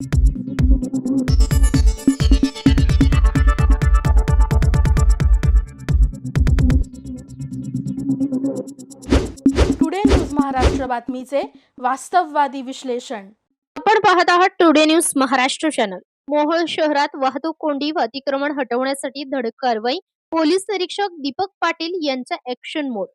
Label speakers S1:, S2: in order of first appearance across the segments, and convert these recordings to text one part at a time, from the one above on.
S1: Today news Maharashtra बातमीचे वास्तववादी विश्लेषण।
S2: आपण पाहत आहात today news Maharashtra channel. Mohol शहरात वाहतूक कोंडी व अतिक्रमण हटवण्यासाठी धडक कारवाई, पोलीस निरीक्षक दीपक पाटील यांचा ऍक्शन मोड।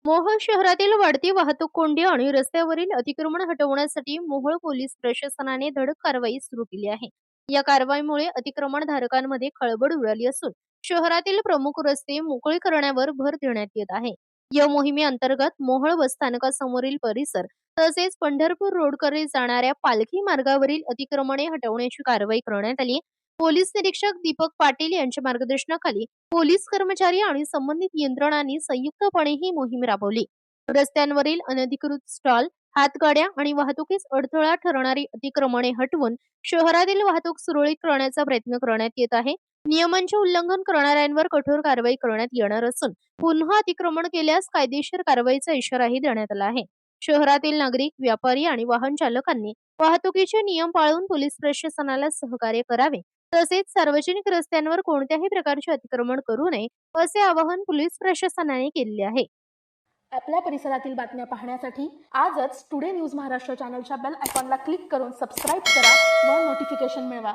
S2: मोहोळ शहरातील वाढती वाहतूक कोंडी आणि रस्त्यावरील अतिक्रमण हटवण्यासाठी मोहोळ पोलीस प्रशासनाने धडक कारवाई सुरू केली आहे। या कारवाईमुळे अतिक्रमणधारकांमध्ये खळबळ उडाली असून शहरातील प्रमुख रस्ते मोकळे करण्यावर भर देण्यात येत आहे। या मोहिमेअंतर्गत मोहोळ बसस्थानकासमोरील परिसर तसेच पंढरपूर रोडकडे जाणाऱ्या पालखी मार्गावरील अतिक्रमणे हटवण्याची कारवाई करण्यात आली। पोलीस निरीक्षक दीपक पाटील यांच्या मार्गदर्शनाखाली पोलीस कर्मचारी आणि संबंधित यंत्रणांनी संयुक्तपणे ही मोहीम राबवली। रस्त्यांवरील अनधिकृत स्टॉल, हातगाड्या आणि वाहतुकीस अडथळा ठरणारी अतिक्रमणे हटवून शहरातील वाहतूक सुरळीत करण्याचा प्रयत्न करण्यात येत आहे। नियमांचे उल्लंघन करणाऱ्यांवर कठोर कारवाई करण्यात येणार असून पुन्हा अतिक्रमण केल्यास कायदेशीर कारवाईचा इशाराही देण्यात आला आहे। शहरातील नागरिक, व्यापारी आणि वाहन चालकांनी वाहतुकीचे नियम पाळून पोलीस प्रशासनाला सहकार्य करावे, तसेच सार्वजनिक रस्त्यांवर कोणत्याही प्रकारचे अतिक्रमण करू नये असे आवाहन पोलीस प्रशासनाने केले आहे।
S1: आपल्या परिसरातील बातम्या पाहण्यासाठी आजच टुडे न्यूज महाराष्ट्र चॅनलच्या बेल आयकॉनला क्लिक करून सबस्क्राईब करा व नोटिफिकेशन मिळवा।